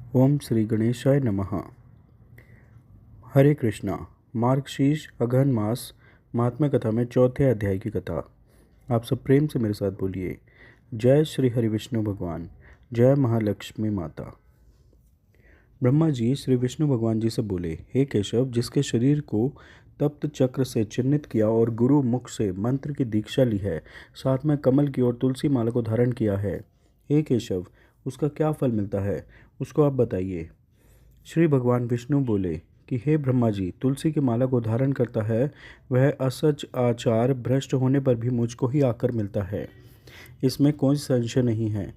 ओम श्री गणेशाय नमः। हरे कृष्णा। मार्गशीर्ष अगहन मास महात्म्य कथा में चौथे अध्याय की कथा। आप सब प्रेम से मेरे साथ बोलिए, जय श्री हरि विष्णु भगवान, जय महालक्ष्मी माता। ब्रह्मा जी श्री विष्णु भगवान जी से बोले, हे केशव, जिसके शरीर को तप्त चक्र से चिन्हित किया और गुरु मुख से मंत्र की दीक्षा ली है, साथ में कमल की और तुलसी माला को धारण किया है, हे केशव, उसका क्या फल मिलता है, उसको आप बताइए। श्री भगवान विष्णु बोले कि हे ब्रह्मा जी, तुलसी की माला को धारण करता है वह असच आचार भ्रष्ट होने पर भी मुझको ही आकर मिलता है, इसमें कोई संशय नहीं है।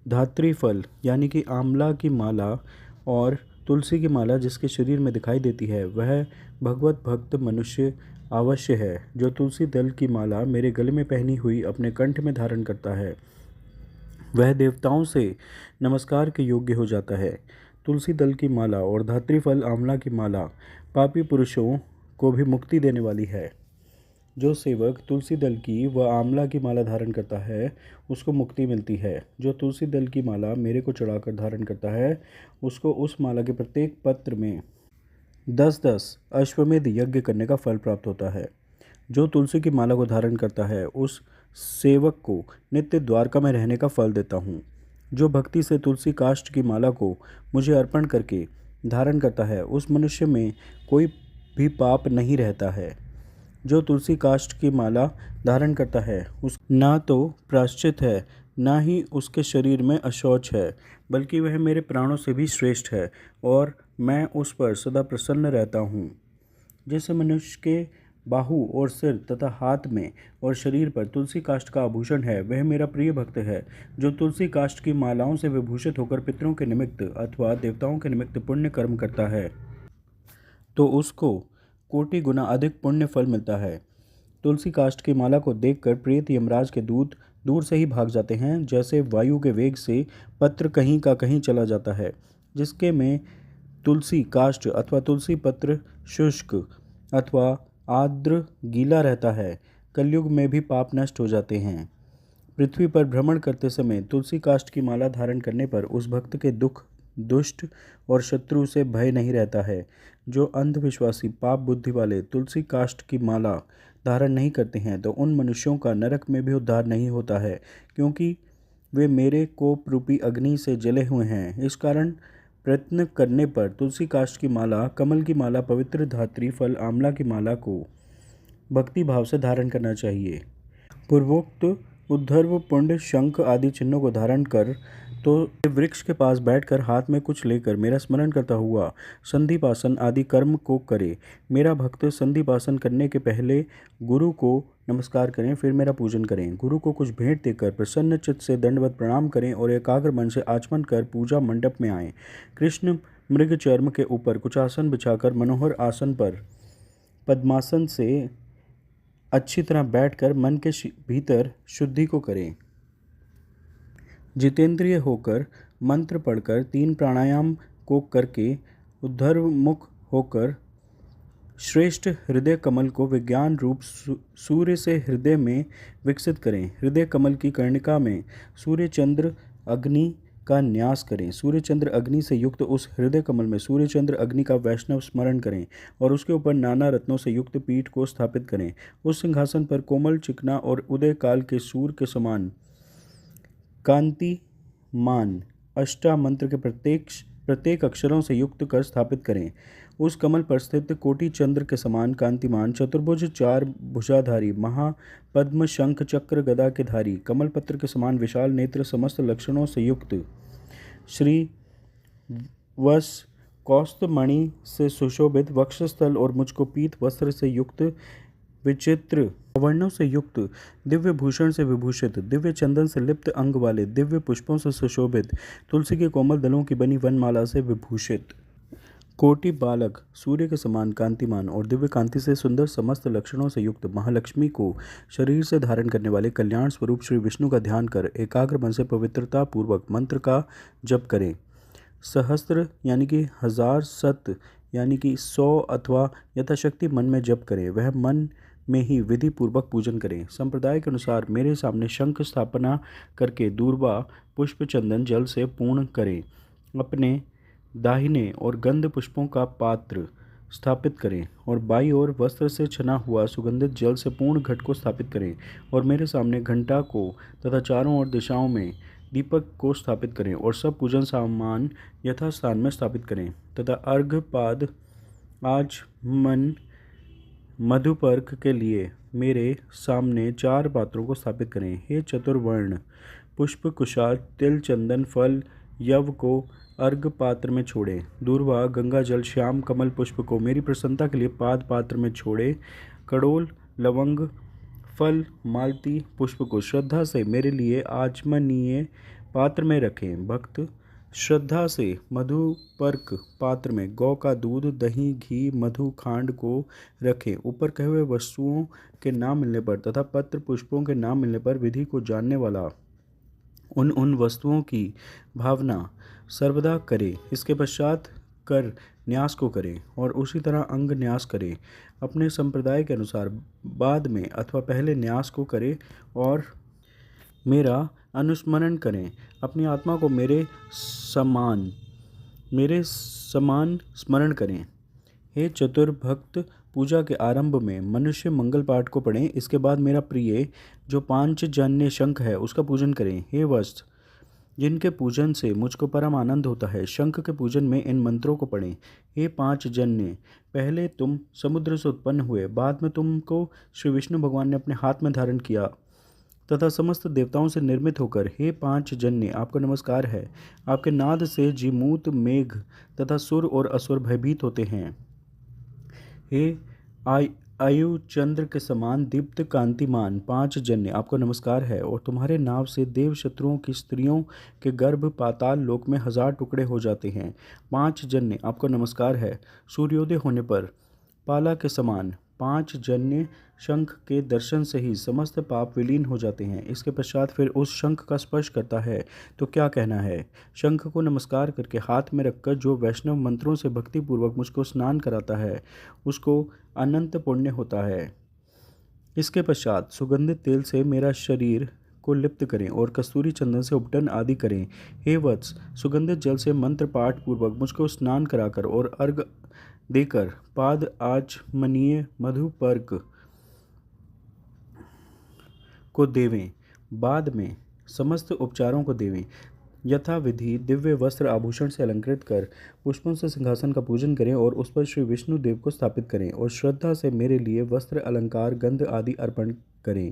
धात्री फल यानी कि आंवला की माला और तुलसी की माला जिसके शरीर में दिखाई देती है वह भगवत भक्त मनुष्य अवश्य है। जो तुलसी दल की माला मेरे गले में पहनी हुई अपने कंठ में धारण करता है वह देवताओं से नमस्कार के योग्य हो जाता है। तुलसी दल की माला और धात्री फल आंवला की माला पापी पुरुषों को भी मुक्ति देने वाली है। जो सेवक तुलसी दल की व आंवला की माला धारण करता है उसको मुक्ति मिलती है। जो तुलसी दल की माला मेरे को चढ़ाकर धारण करता है उसको उस माला के प्रत्येक पत्र में 10-10 अश्वमेध यज्ञ करने का फल प्राप्त होता है। जो तुलसी की माला को धारण करता है उस सेवक को नित्य द्वारका में रहने का फल देता हूँ। जो भक्ति से तुलसी काष्ठ की माला को मुझे अर्पण करके धारण करता है उस मनुष्य में कोई भी पाप नहीं रहता है। जो तुलसी काष्ठ की माला धारण करता है उस ना तो प्रायश्चित है, ना ही उसके शरीर में अशौच है, बल्कि वह मेरे प्राणों से भी श्रेष्ठ है और मैं उस पर सदा प्रसन्न रहता हूँ। जिस मनुष्य के बाहु और सिर तथा हाथ में और शरीर पर तुलसी काष्ठ का आभूषण है वह मेरा प्रिय भक्त है। जो तुलसी काष्ठ की मालाओं से विभूषित होकर पितरों के निमित्त अथवा देवताओं के निमित्त पुण्य कर्म करता है तो उसको कोटि गुना अधिक पुण्य फल मिलता है। तुलसी काष्ठ की माला को देखकर प्रेत यमराज के दूत दूर से ही भाग जाते हैं, जैसे वायु के वेग से पत्र कहीं का कहीं चला जाता है। जिसके में तुलसी काष्ठ अथवा तुलसी पत्र शुष्क अथवा आर्द्र गीला रहता है, कलयुग में भी पाप नष्ट हो जाते हैं। पृथ्वी पर भ्रमण करते समय तुलसी काष्ठ की माला धारण करने पर उस भक्त के दुख, दुष्ट और शत्रु से भय नहीं रहता है। जो अंधविश्वासी पाप बुद्धि वाले तुलसी काष्ठ की माला धारण नहीं करते हैं तो उन मनुष्यों का नरक में भी उद्धार नहीं होता है, क्योंकि वे मेरे कोप रूपी अग्नि से जले हुए हैं। इस कारण प्रयत्न करने पर तुलसी काष्ठ की माला, कमल की माला, पवित्र धात्री फल आंवला की माला को भक्ति भाव से धारण करना चाहिए। पूर्वोक्त उद्धर्व पुंड शंख आदि चिन्हों को धारण कर तो वृक्ष के पास बैठकर हाथ में कुछ लेकर मेरा स्मरण करता हुआ संधिपासन आदि कर्म को करे। मेरा भक्त संधिपासन करने के पहले गुरु को नमस्कार करें, फिर मेरा पूजन करें। गुरु को कुछ भेंट देकर प्रसन्न चित्त से दंडवत प्रणाम करें और एकाग्र मन से आचमन कर पूजा मंडप में आएं। कृष्ण मृग चर्म के ऊपर कुछ आसन बिछाकर मनोहर आसन पर पद्मासन से अच्छी तरह बैठकर मन के भीतर शुद्धि को करें। जितेंद्रिय होकर मंत्र पढ़कर 3 प्राणायाम को करके ऊर्ध्वमुख होकर श्रेष्ठ हृदय कमल को विज्ञान रूप सूर्य से हृदय में विकसित करें। हृदय कमल की कर्णिका में सूर्य चंद्र अग्नि का न्यास करें। सूर्य चंद्र अग्नि से युक्त उस हृदय कमल में सूर्य चंद्र अग्नि का वैष्णव स्मरण करें और उसके ऊपर नाना रत्नों से युक्त पीठ को स्थापित करें। उस सिंहासन पर कोमल, चिकना और उदय काल के सूर्य के समान कांतिमान अष्टा मंत्र के प्रत्येक अक्षरों से युक्त कर स्थापित करें। उस कमल पर स्थित कोटि चंद्र के समान कांतिमान चतुर्भुज 4 भुजाधारी महापद्म शंख चक्र गदा के धारी कमल पत्र के समान विशाल नेत्र समस्त लक्षणों से युक्त श्री वस कौस्तुभमणि से सुशोभित वक्षस्थल और मुझको पीत वस्त्र से युक्त विचित्र वर्णों से युक्त दिव्य भूषण से विभूषित दिव्य चंदन से लिप्त अंग वाले दिव्य पुष्पों से सुशोभित तुलसी के कोमल दलों की बनी वनमाला से विभूषित कोटि बालक सूर्य के समान कांतिमान और दिव्य कांति से सुंदर समस्त लक्षणों से युक्त महालक्ष्मी को शरीर से धारण करने वाले कल्याण स्वरूप श्री विष्णु का ध्यान कर एकाग्र मन से पवित्रता पूर्वक मंत्र का जप करें। सहस्त्र यानी कि 1000, सत यानी कि 100 अथवा यथाशक्ति मन में जप करें। वह मन में ही विधि पूर्वक पूजन करें। संप्रदाय के अनुसार मेरे सामने शंख स्थापना करके दूर्वा पुष्प चंदन जल से पूर्ण करें। अपने दाहिने और गंध पुष्पों का पात्र स्थापित करें और बाईं ओर वस्त्र से छना हुआ सुगंधित जल से पूर्ण घट को स्थापित करें और मेरे सामने घंटा को तथा चारों ओर दिशाओं में दीपक को स्थापित करें और सब पूजन सामान यथास्थान में स्थापित करें तथा अर्घपाद आज मन मधुपर्क के लिए मेरे सामने 4 पात्रों को स्थापित करें। हे चतुर्वर्ण पुष्प कुशाल तिल चंदन फल यव को अर्घ पात्र में छोड़े। दूर्वा गंगा जल श्याम कमल पुष्प को मेरी प्रसन्नता के लिए पाद पात्र में छोड़े। कड़ोल लवंग फल मालती पुष्प को श्रद्धा से मेरे लिए आचमनीय पात्र में रखें। भक्त श्रद्धा से मधुपर्क पात्र में गौ का दूध दही घी मधु खांड को रखें। ऊपर कहे हुए वस्तुओं के नाम मिलने पर तथा पत्र पुष्पों के नाम मिलने पर विधि को जानने वाला उन वस्तुओं की भावना सर्वदा करे। इसके पश्चात कर न्यास को करें और उसी तरह अंग न्यास करें। अपने संप्रदाय के अनुसार बाद में अथवा पहले न्यास को करें और मेरा अनुस्मरण करें। अपनी आत्मा को मेरे समान स्मरण करें। हे चतुर्भक्त पूजा के आरंभ में मनुष्य मंगल पाठ को पढ़ें। इसके बाद मेरा प्रिय जो पांचजन्य शंख है उसका पूजन करें। हे वत्स जिनके पूजन से मुझको परम आनंद होता है, शंख के पूजन में इन मंत्रों को पढ़ें। हे पांचजन्य, पहले तुम समुद्र से उत्पन्न हुए, बाद में तुमको श्री विष्णु भगवान ने अपने हाथ में धारण किया तथा समस्त देवताओं से निर्मित होकर हे पांचजन्य आपको नमस्कार है। आपके नाद से जीमूत मेघ तथा सुर और असुर भयभीत होते हैं। हे आयु चंद्र के समान दीप्त कांतिमान पांचजन्य आपको नमस्कार है और तुम्हारे नाव से देव शत्रुओं की स्त्रियों के गर्भ पाताल लोक में 1000 टुकड़े हो जाते हैं। पांचजन्य आपको नमस्कार है। सूर्योदय होने पर पाला के समान पांचजन्य शंख के दर्शन से ही समस्त पाप विलीन हो जाते हैं। इसके पश्चात फिर उस शंख का स्पर्श करता है तो क्या कहना है। शंख को नमस्कार करके हाथ में रखकर जो वैष्णव मंत्रों से भक्तिपूर्वक मुझको स्नान कराता है उसको अनंत पुण्य होता है। इसके पश्चात सुगंधित तेल से मेरा शरीर को लिप्त करें और कस्तूरी चंदन से उपटन आदि करें। हे वत्स सुगंधित जल से मंत्र पाठ पूर्वक मुझको स्नान कराकर और अर्घ देकर पाद आचमनीय मधुपर्क को देवें। बाद में समस्त उपचारों को देवें। यथा विधि दिव्य वस्त्र आभूषण से अलंकृत कर पुष्पों से सिंहासन का पूजन करें और उस पर श्री विष्णु देव को स्थापित करें और श्रद्धा से मेरे लिए वस्त्र अलंकार गंध आदि अर्पण करें।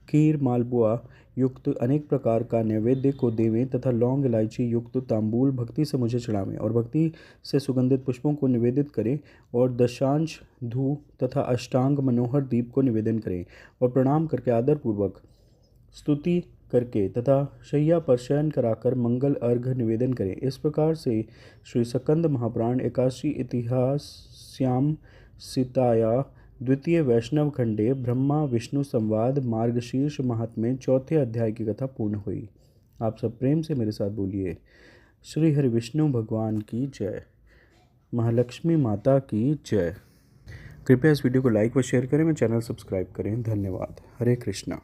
खीर मालपुआ युक्त अनेक प्रकार का नैवेद्य को देवें तथा लौंग इलायची युक्त तांबूल भक्ति से मुझे चढ़ावें और भक्ति से सुगंधित पुष्पों को निवेदित करें और दशांश धूप तथा अष्टांग मनोहर दीप को निवेदन करें और प्रणाम करके आदरपूर्वक स्तुति करके तथा शैया पर शयन कराकर मंगल अर्घ निवेदन करें। इस प्रकार से श्री स्कंद महापुराण 81 इतिहास्याम सीताया द्वितीय वैष्णव खंडे ब्रह्मा विष्णु संवाद मार्गशीर्ष महात्म्य चौथे अध्याय की कथा पूर्ण हुई। आप सब प्रेम से मेरे साथ बोलिए श्री हरि विष्णु भगवान की जय, महालक्ष्मी माता की जय। कृपया इस वीडियो को लाइक व शेयर करें, मेरे चैनल सब्सक्राइब करें। धन्यवाद। हरे कृष्णा।